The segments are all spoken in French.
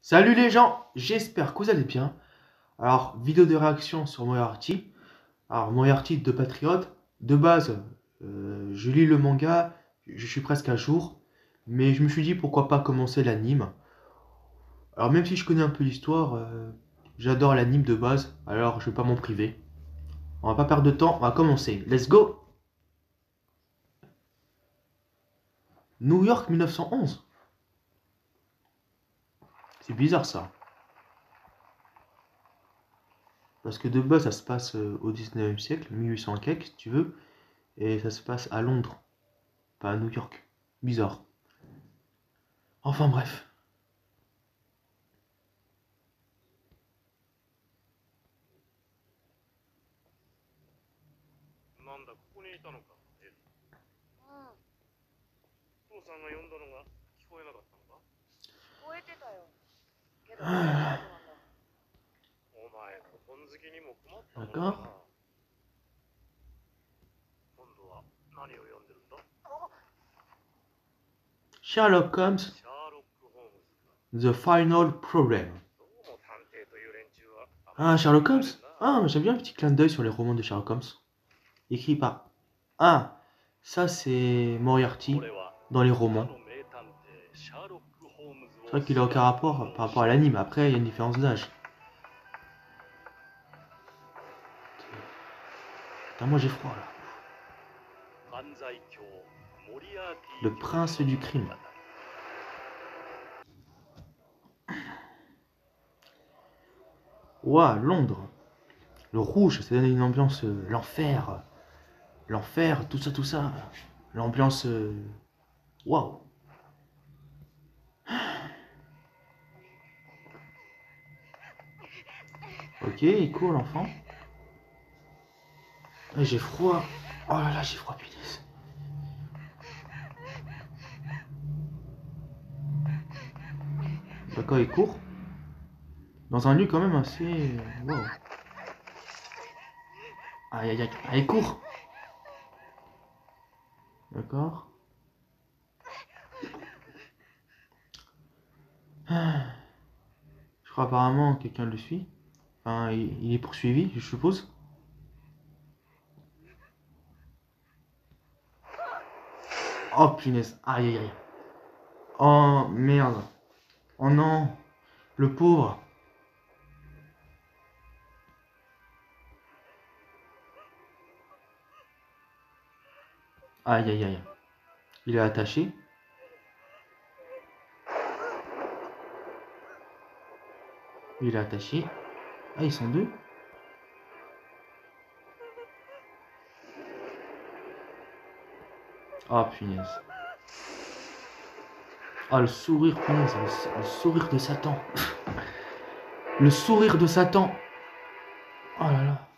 Salut les gens, j'espère que vous allez bien. Alors, vidéo de réaction sur Moriarty. Alors, Moriarty de Patriote. De base, je lis le manga, je suis presque à jour. Mais je me suis dit pourquoi pas commencer l'anime. Alors, même si je connais un peu l'histoire, j'adore l'anime de base. Alors, je vais pas m'en priver. On va pas perdre de temps, on va commencer. Let's go! New York 1911. C'est bizarre ça. Parce que de base, ça se passe au 19e siècle, 1800 quelques si tu veux. Et ça se passe à Londres, pas à New York. Bizarre. Enfin bref. なんだ、ここにいたのか。父さんが呼んだのが聞こえなかったのか。聞こえてたよ。けど、なんだ。お前も本好きにも困ったものだな。今度は何を読んでるんだ。 Sherlock Holmes, シャーロック・ホームズか。 The Final Problem. どうも探偵という連中は。 Ah, Sherlock Holmes? Ah, mais j'aime bien un petit clin d'œil sur les romans de Sherlock Holmes. Écrit par... Ah, ça c'est Moriarty dans les romans. C'est vrai qu'il a aucun rapport par rapport à l'anime. Après, il y a une différence d'âge. Putain, moi j'ai froid là. Le prince du crime. Ouah, Londres. Le rouge, ça donne une ambiance... l'enfer. L'enfer, tout ça, tout ça. L'ambiance... Waouh. Ok, il court l'enfant. Ah, j'ai froid. Oh là là, j'ai froid, punaise. D'accord, il court. Dans un lieu quand même assez... Wow. Aïe aïe aïe. Ah, il court. D'accord. Je crois apparemment quelqu'un le suit. Enfin, il est poursuivi, je suppose. Oh punaise. Aïe aïe aïe. Oh merde. Oh non. Le pauvre. Aïe aïe aïe. Il est attaché. Il est attaché. Ah, ils sont deux. Oh punaise. Ah, le sourire, punaise. Le sourire de Satan. Le sourire de Satan. Oh là là.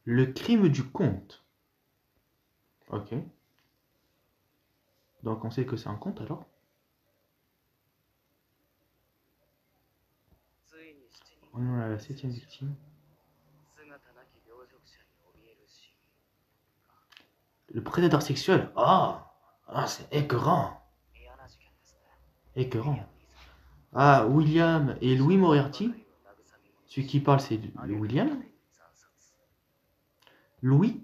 Le crime du conte. Ok. Donc on sait que c'est un conte alors. On a la 7e victime. Le prédateur sexuel. Ah, c'est écœurant. Écœurant. Ah, William et Louis Moriarty. Celui qui parle, c'est William. Louis.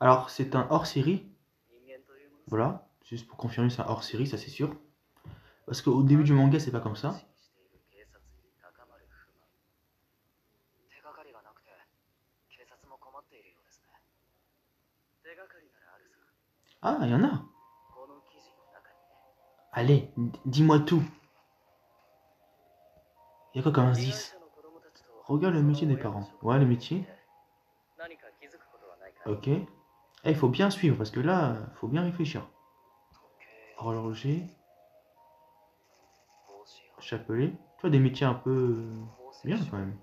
Alors, c'est un hors-série. Voilà. Juste pour confirmer, c'est un hors-série, ça c'est sûr. Parce qu'au début du manga, c'est pas comme ça. Ah, il y en a. Allez, dis-moi tout. Il y a quoi comme indice? Regarde le métier des parents. Ouais, le métier. Ok. Eh, il faut bien suivre parce que là, il faut bien réfléchir. Horloger. Chapelet. Tu vois, des métiers un peu bien quand même.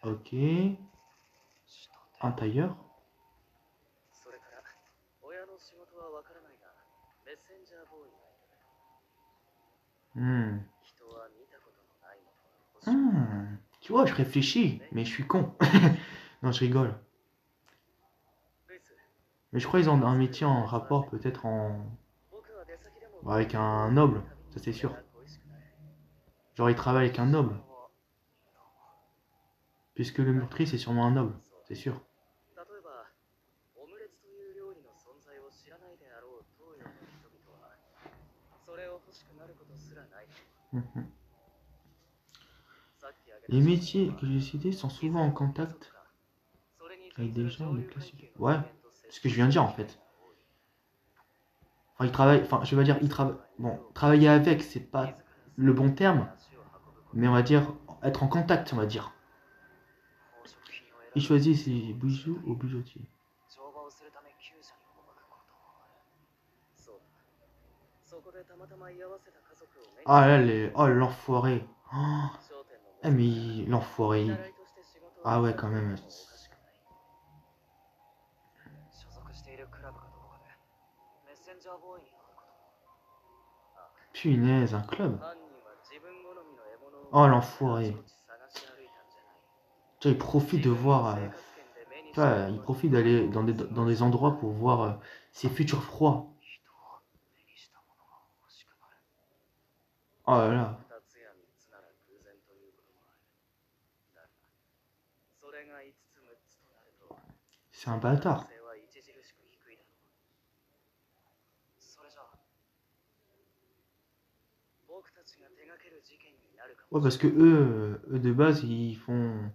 Ok. Un tailleur. Hmm. Tu vois, je réfléchis, mais je suis con. Non, je rigole. ルイス Mais je crois qu'ils ont un métier en rapport peut-être 僕は出先でも avec un noble, ça c'est sûr. 恋しくない Genre ils travaillent avec un noble, それは puisque le meurtrier c'est sûrement un noble, c'est sûr. 例えばオムレツという料理の存在を知らないであろう東洋の人々はそれを欲しくなることすらない。 Mhm. さっき挙げた Les métiers que j'ai cités sont souvent en contact それに avec 準ず des る gens 上 de 流 classe 階級 supérieure. の Ouais, 人間と接 ce que je viens de dire en fait. することが多い。 Enfin, ils travaillent, enfin, je veux dire, ils travaillent. Bon, travailler avec, c'est pas le bon terme, mais on va dire être en contact, on va dire. Ils choisissent ses bijoux au bijoutier. 乗馬をするため厩舎に赴くこともある。そうだ。そこでたまたま居合わせた家族を目に Ah là, oh l'enfoiré. Oh, 商店の eh, mais l'enfoiré. 見習いとして仕事を Ah ouais, 手伝 quand ってい même. てもおかしくない。所属しているクラブかどこかでメッセンジャーボーイに会うことも。 Punaise, un club. 犯人は自分好みの獲物を Oh l'enfoiré. あちこち探し歩いたんじゃない。 Tu vois, il profite de voir. 自分の生活圏で目にし Tu た vois, il profite d'aller dans des endroits pour voir ses futurs froids. 人を目にしたものが欲しくなる。 Oh là là. 2つや3つなら偶然ということもある。だが、それが5つ6つとなると、 C'est un bâtard. 可能性は著しく低いだろう。それじゃあ、僕たちが手掛ける事件になるかも Ouais, し parce れ que ない。 eux de base, ils font.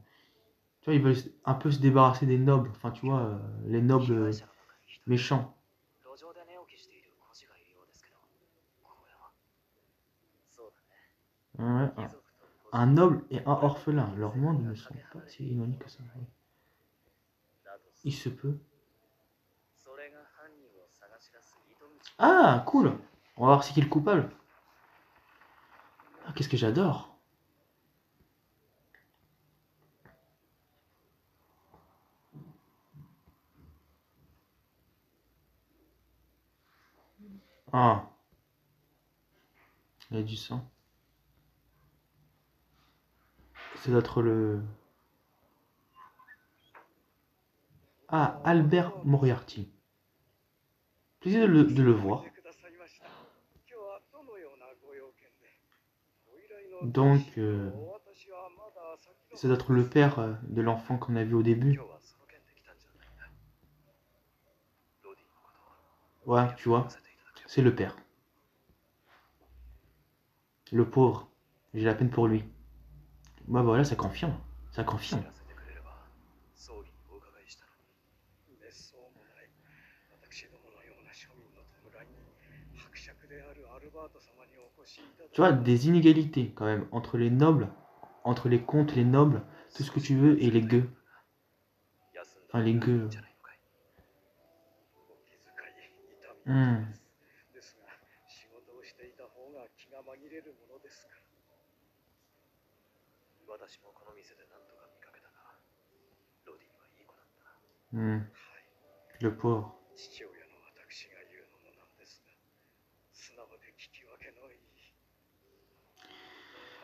Tu vois, ils veulent un peu se débarrasser des nobles. Enfin, tu vois, les 被 nobles 害者の中に一人、 méchants. 路上で寝起きしている孤児がいるようですけど、これは。そうだね。 Ouais, 貴族と孤児 un noble et un orphelin. Leurs mondes ne sont pas si éloignés que ça. だとす Il る se peut. それが犯人を探し出す糸口。 Ah, cool. On va voir c'est qui le coupable. Ah, qu'est-ce que j'adore. Ah, il y a du sang. C'est d'être le... Ah, Albert Moriarty. Plaisir de le voir. Donc, c'est d'être le père de l'enfant qu'on a vu au début. Ouais, tu vois, c'est le père. Le pauvre. J'ai la peine pour lui. Bah voilà, ça confirme. Ça confirme. 葬儀にお伺いしたのに。めっそうもない。私どものような庶民の弔いに伯爵であるアルバート様にお越しいただい Tu vois, des inégalités quand même entre les nobles, entre les comtes, les nobles, tout ce que tu veux, et les gueux. Enfin, les gueux. お気遣い痛み入ります。ですが、仕事をしていた方が気が紛れるものですから。私もこの店で何とか見かけたが、ロディはいい子だった。 Le pauvre. 父親の私が言うのもなんですが、素直で聞き分けのいい。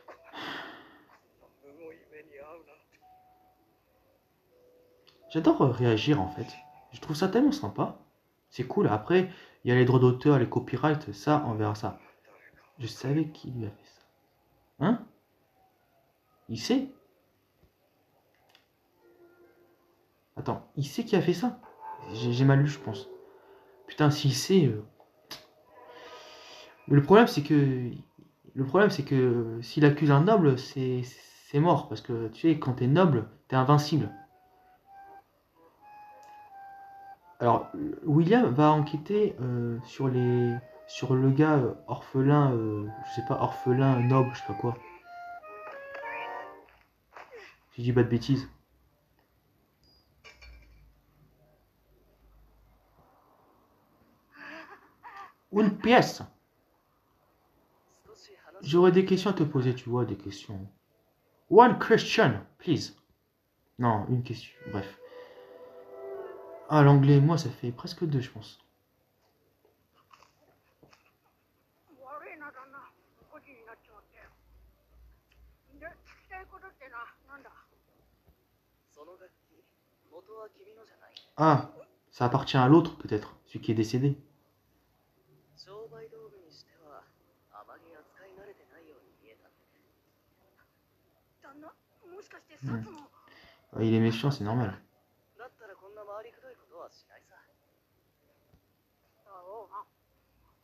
こんなむごい目に遭うなんて。 J'adore réagir en fait. Je trouve ça tellement sympa. C'est cool. Après, il y a les droits d'auteur, les copyrights, ça, on verra ça. Je savais qui lui a fait ça. Hein? Il sait? Attends, il sait qui a fait ça? J'ai mal lu, je pense. Putain, s'il sait... Mais le problème, c'est que... Le problème, c'est que s'il accuse un noble, c'est mort. Parce que, tu sais, quand t'es noble, t'es invincible. Alors, William va enquêter sur le gars orphelin, je sais pas, orphelin, noble, je sais pas quoi. Si je dis pas de bêtises. Une pièce. J'aurais des questions à te poser, tu vois, des questions. One question, please. Non, une question, bref. Ah, l'anglais et moi, ça fait presque deux, je pense. 悪いな旦那、5時になっちまって。で、聞きたいことってな、何？ Ah, ça appartient à l'autre peut-être, celui qui est décédé. 商売道具にしてはあまり扱い慣れてないように見えた。旦那、もしかして薩 Hmm. の Ouais, il est méchant, c'est normal. だったらこんな回りくどいことはしないさ。だろうな。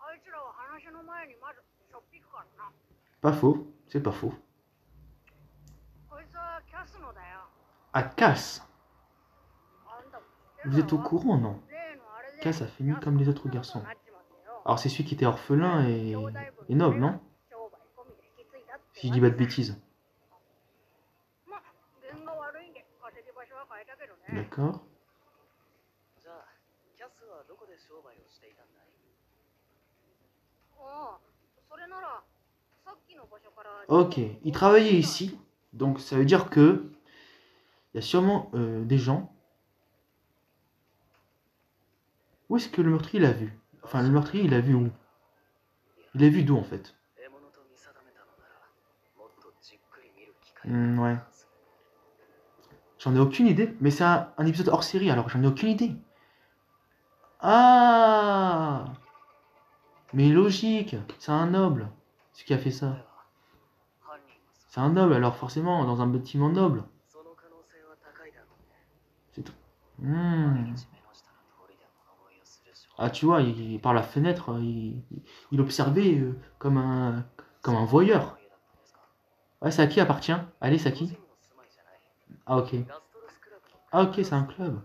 あいつらは話の前にまずしょっぴくからな。 Pas faux, c'est pas faux. こいつはキャスのだよ。 Ah, Cass, あんたも知って vous る êtes だ au ろ。 courant, non? 例のあれで Cass a キ fini ャス comme les が autres こんなこと garçons. になっちまってよ。 Alors c'est celui qui était orphelin 兄弟 et 分の noble, 金が non? 商売込みで引き継いだって Si je わ dis け pas de さ。 bêtises. まあ、弦が悪いんで稼ぎ場所は変えたけどね。 D'accord. じゃあ、キャスはどこで商売をしていたんだい？ああ、それならさっきの場所から。 Ok, il travaillait ici, donc ça veut dire que il y a sûrement des gens. Où est-ce que le meurtrier l'a vu? Enfin, le meurtrier, il a vu où? Il a vu d'où en fait? Ouais. J'en ai aucune idée, mais c'est un épisode hors série, alors j'en ai aucune idée. Ah! Mais logique, c'est un noble, ce qui a fait ça. C'est un noble, alors forcément, dans un bâtiment noble. C'est tout. Ah, tu vois, par la fenêtre, il observait comme un voyeur. Ouais, c'est à qui appartient? Allez, c'est à qui? Ah, ok. Ah, ok, c'est un club.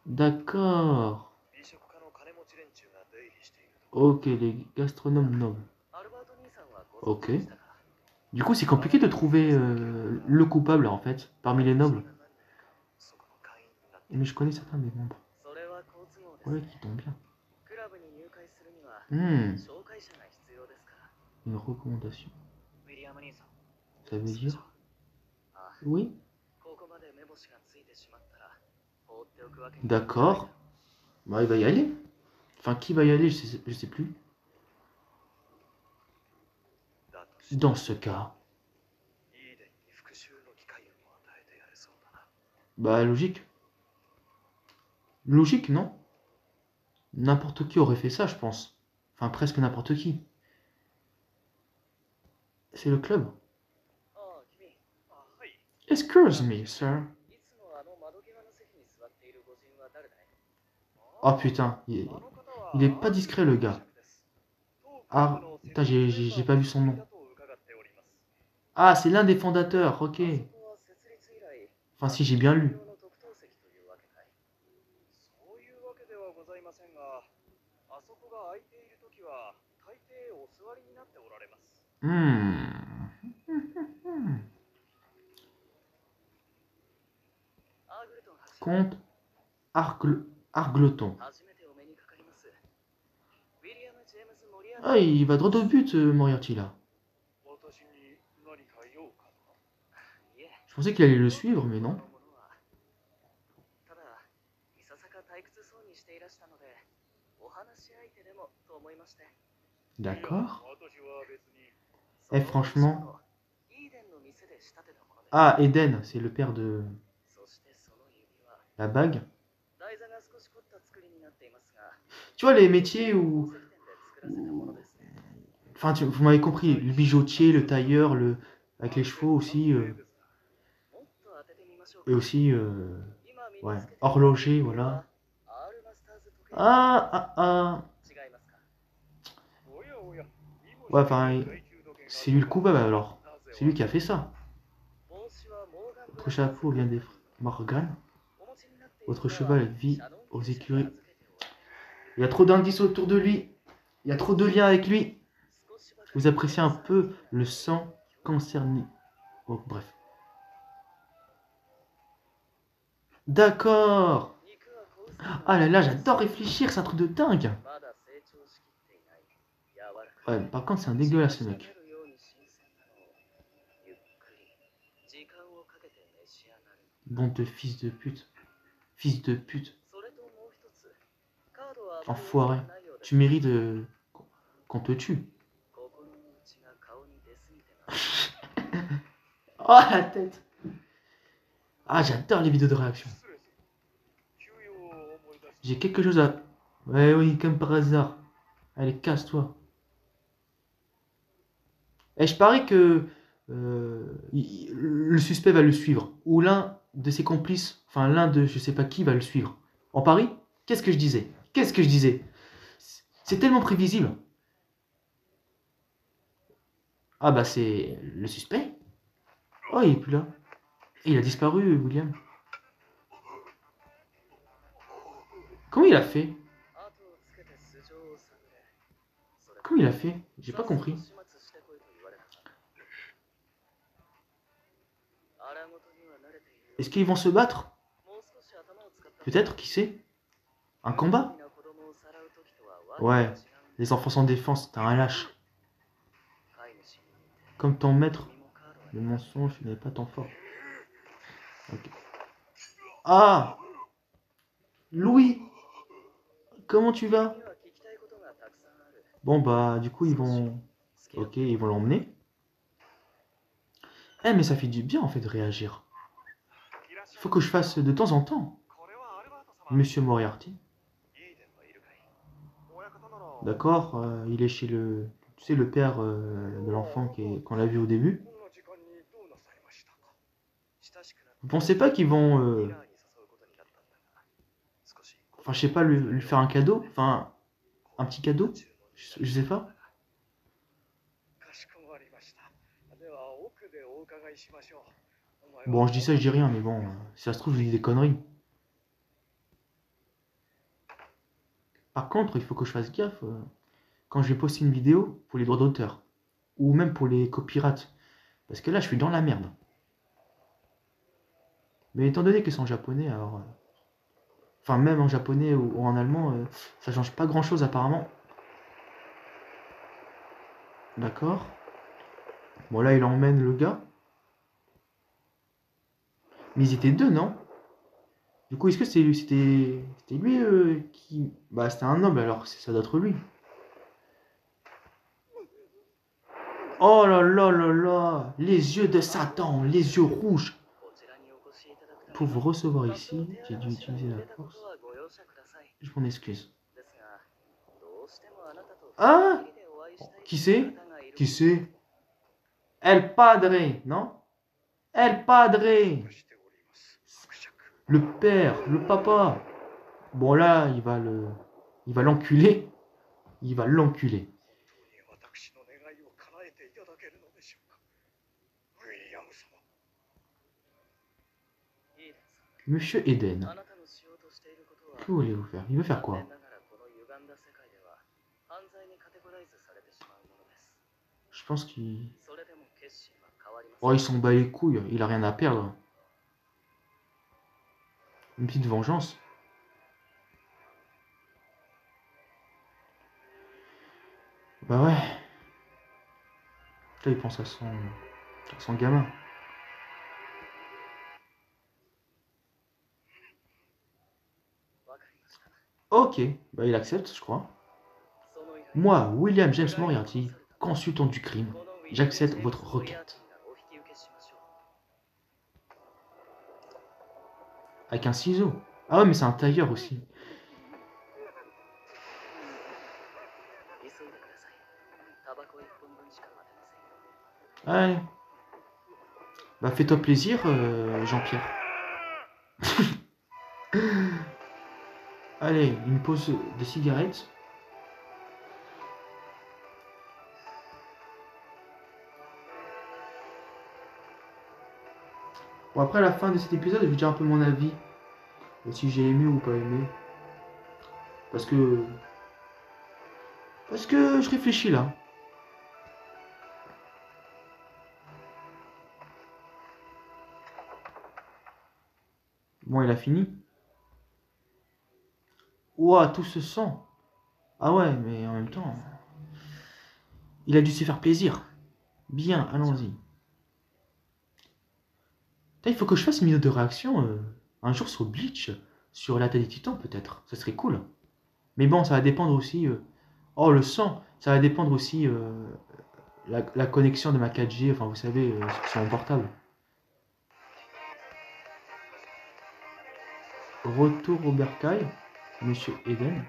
D'accord. Ok, les gastronomes nobles. Ok. Du coup, c'est compliqué de trouver le coupable, en fait, parmi les nobles. Mais je connais certains des membres. Ouais, qui tombent bien. Une recommandation. Ça veut dire... Oui. D'accord. Bah, il va y aller. Enfin, qui va y aller, je sais plus. Dans ce cas... Bah, logique. Logique, non? N'importe qui aurait fait ça, je pense. Enfin, presque n'importe qui. C'est le club. Excuse me, sir. Oh putain, il est pas discret le gars. Ah, putain, j'ai pas vu son nom. Ah, c'est l'un des fondateurs, ok. Enfin, si j'ai bien lu. Comte Argleton. Ah, il va droit au but, Moriarty, là. Je pensais qu'il allait le suivre, mais non. D'accord. Eh, franchement... Ah, Eden, c'est le père de... La bague. Tu vois, les métiers où... Enfin, vous m'avez compris, le bijoutier, le tailleur, avec les chevaux aussi. Et aussi... Ouais, horloger, voilà. Ah. Ouais, enfin, c'est lui le coupable alors. C'est lui qui a fait ça. Votre chapeau vient des Morgan. Votre cheval vit aux écuries. Il y a trop d'indices autour de lui. Il y a trop de liens avec lui. Vous appréciez un peu le sang concerné. Oh, bref. D'accord. Ah là là, j'adore réfléchir, c'est un truc de dingue. Ouais, par contre, c'est un dégueulasse, ce mec. Bon de fils de pute. Fils de pute. Enfoiré. Tu mérites qu'on te tue. Oh, la tête. Ah, j'adore les vidéos de réaction. 失礼する。休養を思い出して J'ai quelque chose à... Ouais, oui, comme par hasard. Allez, casse-toi. Et je parie que le suspect va le suivre. Ou l'un de ses complices, enfin l'un de je sais pas qui va le suivre. En Paris, qu'est-ce que je disais? Qu'est-ce que je disais? C'est tellement prévisible. Ah bah c'est le suspect. Oh, il est plus là. Et il a disparu, William. Comment il a fait? 後をつけて素性を探れ。それ Comment il a fait? J'ai さ pas っさと compris. 始末してこいと言われたか。荒ごとには慣れているよ。 Est-ce qu'ils vont se battre? もう少し頭を使った Peut-être, qui sait? Un combat? 無責任な子供をさらう時とはわ Ouais, けが違うんだ。 les enfants sans défense, t'es un lâche. 飼い主に似て Comme ton maître, 君もカードは le mensonge n'est pas ton fort. Ok. Ah! Louis! Comment tu vas? 君には聞きたいことがたくさんある。 Bon bah du coup ils vont... 好きだ Ok, ils vont l'emmener. Eh mais ça fait du bien en fait de réagir. Faut que je fasse de temps en temps. これはアルバート様。 Monsieur Moriarty. いい電話いるかい。親方なら D'accord, il est chez le... Tu sais le père de l'enfant qu'on a vu au début. こんな時間にどうなさいましたか。親しくなって Vous pensez pas qu'ils vont... ディナーに誘うことになったんだが、少し Enfin je sais pas, lui faire un cadeau? Enfin, un petit cadeau? Je sais pas. かしこまりました。では奥でお伺いしましょう。お前は Bon, je dis ça, je dis rien, mais bon, si ça se trouve, je dis des conneries. Par contre, il faut que je fasse gaffe quand je vais poster une vidéo pour les droits d'auteur. Ou même pour les copyrights. Parce que là, je suis dans la merde. Mais étant donné que c'est en japonais, alors... Enfin, même en japonais ou en allemand, ça change pas grand-chose apparemment. D'accord. Bon, là, il emmène le gars. Mais ils étaient deux, non? Du coup, est-ce que c'était lui qui... Bah, c'était un homme, alors ça doit être lui. Oh là là là là! Les yeux de Satan, les yeux rouges. こちらにお越しいただくため Pour に vous recevoir 多少 ici, 手 j'ai 洗 dû わしを utiliser 入 la れたこ force. とはご容赦ください。 Je m'en excuse. ですが、どうしてもあなたと Ah! 二人でお会いしたい Qui c'est? 方がいる Qui c'est? El Padre, non? El Padre! しております。伯爵。 Le père, le papa. Bon là, il va l'enculer. Il va l'enculer. 本当に私の願いを叶えていただけるのでしょうか。ウィリアム様。いいです。 Monsieur Eden. あなたのしようとしていることは Que voulez-vous faire? Il veut faire 残 quoi? 念ながらこの歪んだ世界では犯罪にカテゴライズされてしまうものです。 Je pense qu'il... それでも決心は変わりません。 Oh, il s'en bat les couilles. Il a rien à perdre. Une petite vengeance. Bah ouais. Là, il pense à son gamin. Ok, bah il accepte, je crois. Moi, William James Moriarty, consultant du crime, j'accepte votre requête. Avec un ciseau. Ah ouais, mais c'est un tailleur aussi. Allez. Bah fais-toi plaisir, Jean-Pierre. Allez, une pause de cigarette. Bon, après, à la fin de cet épisode, je vais dire un peu mon avis. Si j'ai aimé ou pas aimé. Parce que je réfléchis là. Bon, il a fini. Ouah, tout se sent. Ah ouais, mais en même temps... Il a dû se faire plaisir. Bien, allons-y. Il faut que je fasse une vidéo de réaction un jour sur Bleach, sur l'attaque des titans peut-être. Ça serait cool. Mais bon, ça va dépendre aussi... Oh, le sang. Ça va dépendre aussi la connexion de ma 4G, enfin vous savez, sur mon portable. Retour au bercail, Monsieur Eden.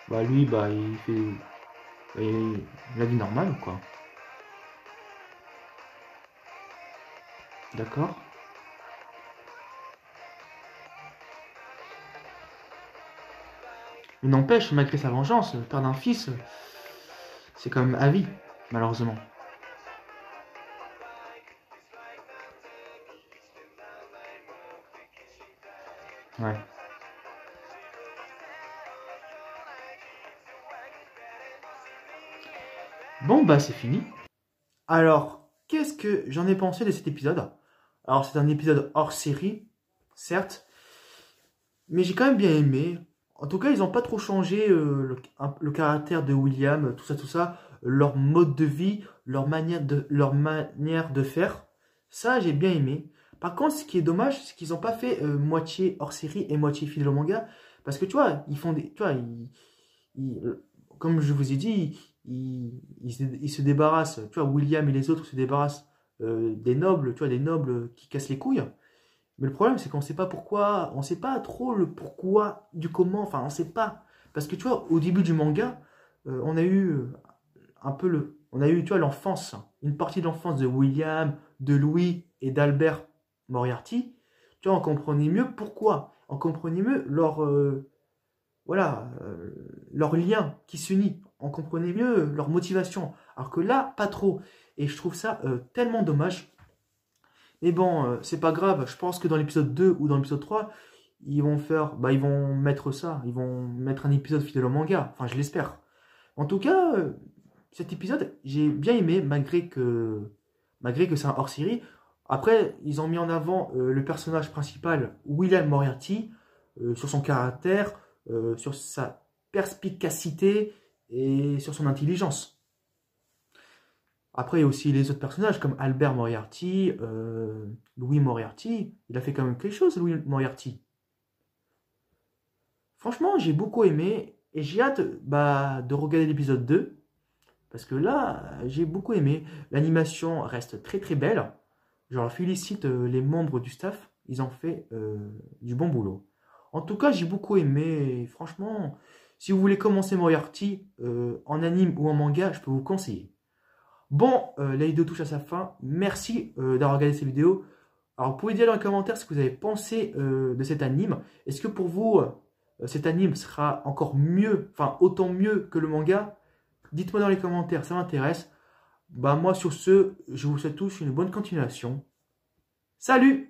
Bah lui, bah il fait la vie normale, quoi. D'accord. Mais n'empêche, malgré sa vengeance, perdre un fils, c'est quand même à vie, malheureusement. Ouais. Bon, bah c'est fini. Alors, qu'est-ce que j'en ai pensé de cet épisode? Alors, c'est un épisode hors série, certes, mais j'ai quand même bien aimé. En tout cas, ils n'ont pas trop changé le caractère de William, tout ça, leur mode de vie, leur manière de faire. Ça, j'ai bien aimé. Par contre, ce qui est dommage, c'est qu'ils n'ont pas fait moitié hors série et moitié fidèle au manga. Parce que tu vois, ils font des. Tu vois, comme je vous ai dit, ils se débarrassent. Tu vois, William et les autres se débarrassent des nobles, tu vois, des nobles qui cassent les couilles. Mais le problème, c'est qu'on ne sait pas pourquoi, on ne sait pas trop le pourquoi du comment, enfin, on ne sait pas. Parce que tu vois, au début du manga, on a eu on a eu, tu vois, l'enfance, une partie de l'enfance de William, de Louis et d'Albert Moriarty. Tu vois, on comprenait mieux pourquoi. On comprenait mieux leur lien qui s'unit. On comprenait mieux leur motivation. Alors que là, pas trop. Et je trouve ça tellement dommage. Mais bon, c'est pas grave. Je pense que dans l'épisode 2 ou dans l'épisode 3, ils vont mettre ça. Ils vont mettre un épisode fidèle au manga. Enfin, je l'espère. En tout cas, cet épisode, j'ai bien aimé, malgré que c'est un hors-série. Après, ils ont mis en avant le personnage principal, William Moriarty, sur son caractère, sur sa perspicacité et sur son intelligence. Après, il y a aussi les autres personnages comme Albert Moriarty, Louis Moriarty. Il a fait quand même quelque chose, Louis Moriarty. Franchement, j'ai beaucoup aimé et j'ai hâte de regarder l'épisode 2. Parce que là, j'ai beaucoup aimé. L'animation reste très très belle. Je leur félicite les membres du staff. Ils ont fait du bon boulot. En tout cas, j'ai beaucoup aimé. Et franchement, si vous voulez commencer Moriarty en anime ou en manga, je peux vous conseiller. Bon, la vidéo touche à sa fin. Merci d'avoir regardé cette vidéo. Alors, vous pouvez dire dans les commentaires ce que vous avez pensé de cet anime. Est-ce que pour vous, cet anime sera encore mieux, enfin autant mieux que le manga? Dites-moi dans les commentaires, ça m'intéresse. Bah moi sur ce, je vous souhaite tous une bonne continuation. Salut!